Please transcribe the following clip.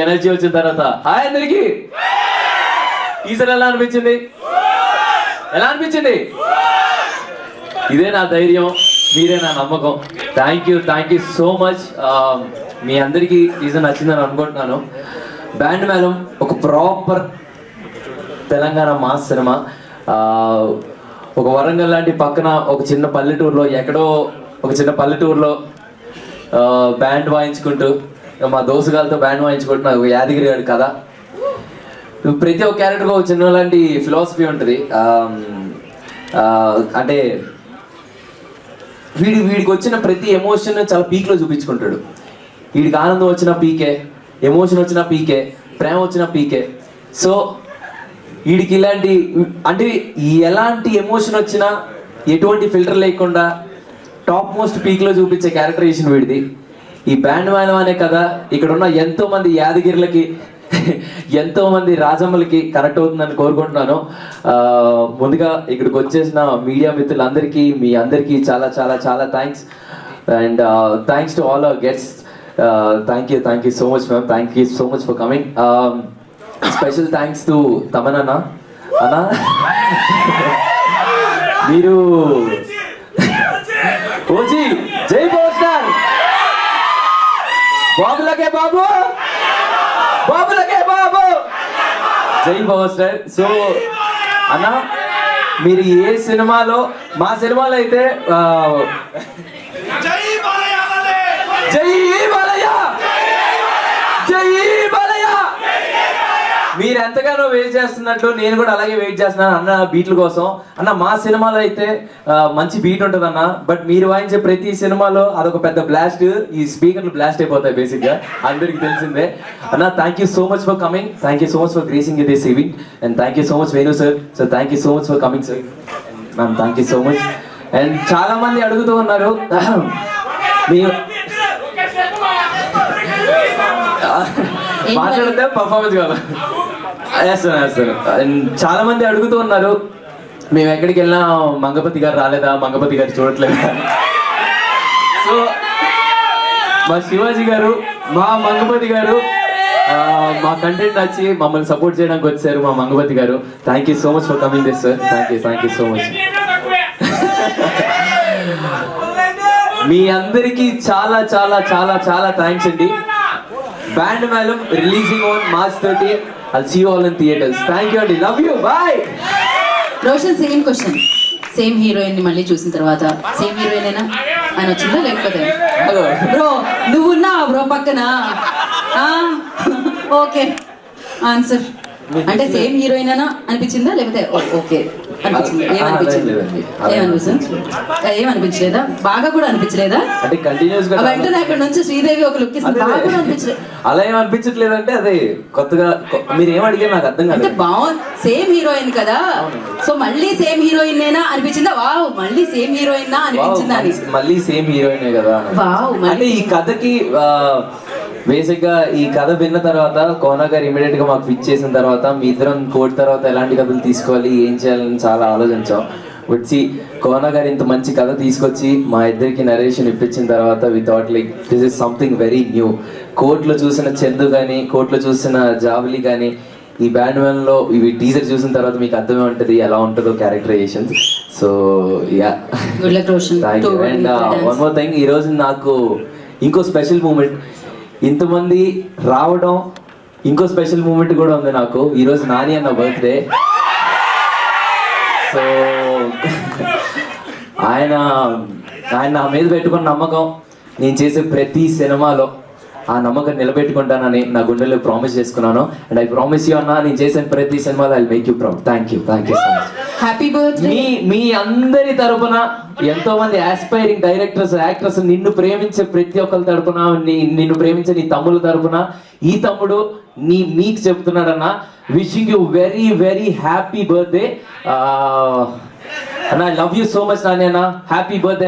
Energy వచ్చిన తర్వాత hi అందరికి టీజర్ ఎలా అనిపించింది? ఎలా అనిపించింది? ఇదే నా ధైర్యం, మీరే నా నమ్మకం. Thank you so much. మీ అందరికీ టీజర్ నచ్చిందని అనుకుంటున్నాను. బ్యాండ్ మేళం ఒక ప్రాపర్ తెలంగాణ మాస్ సినిమా. ఒక వరంగల్ లాంటి పక్కన ఒక చిన్న పల్లెటూరులో, ఎక్కడో ఒక చిన్న పల్లెటూరులో బ్యాండ్ వాయించుకుంటూ, మా దోసుగాలతో బ్యాండ్ వాయించుకుంటున్నా ఒక యాదగిరి గారి కథ. ప్రతి ఒక్క క్యారెక్టర్ ఒక చిన్న లాంటి ఫిలాసఫీ ఉంటుంది. అంటే వీడికి వచ్చిన ప్రతి ఎమోషన్ చాలా పీక్లో చూపించుకుంటాడు. వీడికి ఆనందం వచ్చిన పీకే, ఎమోషన్ వచ్చిన పీకే, ప్రేమ వచ్చిన పీకే. సో వీడికి ఇలాంటి అంటే ఎలాంటి ఎమోషన్ వచ్చినా ఎటువంటి ఫిల్టర్ లేకుండా టాప్ మోస్ట్ పీక్లో చూపించే క్యారెక్టరైజేషన్ వీడిది. ఈ బ్యాండ్ మేళం అనే కదా ఇక్కడ ఉన్న ఎంతో మంది యాదగిరిలకి, ఎంతో మంది రాజమ్మలకి కనెక్ట్ అవుతుందని కోరుకుంటున్నాను. ముందుగా ఇక్కడికి వచ్చేసిన మీడియా మిత్రులందరికీ, మీ అందరికీ చాలా చాలా చాలా thanks. And thanks to all our guests. Thank you so much ma'am. Thank you so much for coming. Special thanks to Thaman అన్న. మీరు ఓజీ జై పవర్ స్టార్, బాబులకే బాబు, బాబులకే బాబు, జై పవర్ స్టార్. సో అన్న మీరు ఏ సినిమాలో, మా సినిమాలో అయితే జై బాలయ్య, జై బాలయ్య, మీరు ఎంతగానో వెయిట్ చేస్తున్నట్టు నేను కూడా అలాగే వెయిట్ చేస్తున్నాను అన్న బీట్ల కోసం. అన్న మా సినిమాలో అయితే మంచి బీట్ ఉంటుంది అన్న, బట్ మీరు వాయించే ప్రతి సినిమాలో అదొక పెద్ద బ్లాస్ట్. ఈ స్పీకర్లు బ్లాస్ట్ అయిపోతాయి బేసిక్ గా, అందరికి తెలిసిందే. అన్న thank you so much for coming, thank you so much for gracing this event, and thank you so much Venu sir. So thank you so much for coming sir. Ma'am thank you so much. And చాలా మంది అడుగుతూ ఉన్నారు మాట్లాడితే performance కాదు. చాలా మంది అడుగుతూ ఉన్నారు మేము ఎక్కడికి వెళ్ళినా మంగపతి గారు రాలేదా, మంగపతి గారు చూడట్లేదా. సో మా శివాజీ గారు, మా మంగపతి గారు మా కంటెంట్ నచ్చి మమ్మల్ని సపోర్ట్ చేయడానికి వచ్చారు. మా మంగపతి గారు thank you so much for coming this sir. Thank you so much. మీ అందరికీ చాలా చాలా చాలా చాలా థ్యాంక్స్ అండి. బ్యాండ్ మేళం releasing on March 13. I'll see you all in theaters. Thank you అండి, love you, bye. Roshan same question, same heroine ని మళ్ళీ చూసిన తర్వాత సేమ్ హీరోయిన్ అయినా ఆయన వచ్చిందా లేకపోతే? బ్రో నువ్వు ఉన్నావా బ్రో పక్కన? Okay answer. అంటే సేమ్ హీరోయిన్ అయినా అనిపించిందా లేకపోతే ఓకే అనిపించింది? ఏమనిపించింది? ఏమనిపించలేదా? బాగా కూడా అనిపించలేదా? అంటే కంటిన్యూస్ గా వెంటనే అక్కడ నుంచి శ్రీదేవి ఒక లుక్ ఇస్తుంది, బాగా కూడా అనిపించలేదు. అలా ఏమనిపించట్లేదు అంటే అదే కొత్తగా మీరు ఏం అడిగారు నాకు అర్థం కాదు. అంటే బాగుంది, సేమ్ హీరోయిన్ కదా, సో మళ్ళీ సేమ్ హీరోయిన్ నేనా అనిపించిందా? వావ్ మళ్ళీ సేమ్ హీరోయిన్ నా అనిపించిందా? మళ్ళీ సేమ్ హీరోయిన్ కదా. వావ్. అంటే ఈ కథకి బేసిక్ గా ఈ కథ విన్న తర్వాత కోనా గారు ఇమీడియట్ గా మాకు పిచ్ చేసిన తర్వాత మీ ఇద్దరం కోట్ తర్వాత ఎలాంటి కథలు తీసుకోవాలి, ఏం చేయాలని చాలా ఆలోచించాం. వచ్చి కోనా గారు ఇంత మంచి కథ తీసుకొచ్చి మా ఇద్దరికి నరేషన్ ఇప్పించిన తర్వాత we thought like this is something very new. కోర్టులో చూసిన చందు కానీ, కోర్టులో చూసిన జావలి కానీ, ఈ బ్యాండ్ మేళంలో ఇవి టీజర్ చూసిన తర్వాత మీకు అర్థమే ఉంటుంది ఎలా ఉంటుందో characterization. So yeah thank you. And one more thing, ఈ రోజు నాకు ఇంకో స్పెషల్ మూమెంట్, ఇంతమంది రావడం ఇంకో స్పెషల్ మూమెంట్ కూడా ఉంది నాకు. ఈరోజు నాని అన్న బర్త్డే. సో ఆయన నా మీద పెట్టుకున్న నమ్మకం, నేను చేసే ప్రతి సినిమాలో ఆ నమ్మకం నిలబెట్టుకుంటానని నా గుండెల్లో ప్రామిస్ చేసుకున్నాను. అండ్ ఐ ప్రామిస్ యూ అన్న, నేను చేసిన ప్రతి సినిమాలో I make you proud. Thank you so much. Happy birthday. మీ అందరి తరపున ఎంతో మంది ఆస్పైరింగ్ డైరెక్టర్స్, యాక్టర్స్, నిన్ను ప్రేమించే ప్రతి ఒక్కరి తరపున, నిన్ను ప్రేమించే నీ తమ్ముల తరపున ఈ తమ్ముడు మీకు చెప్తున్నాడన్నా, wishing you very very happy birthday అన్న. I love you so much Nani అన్న. Happy birthday.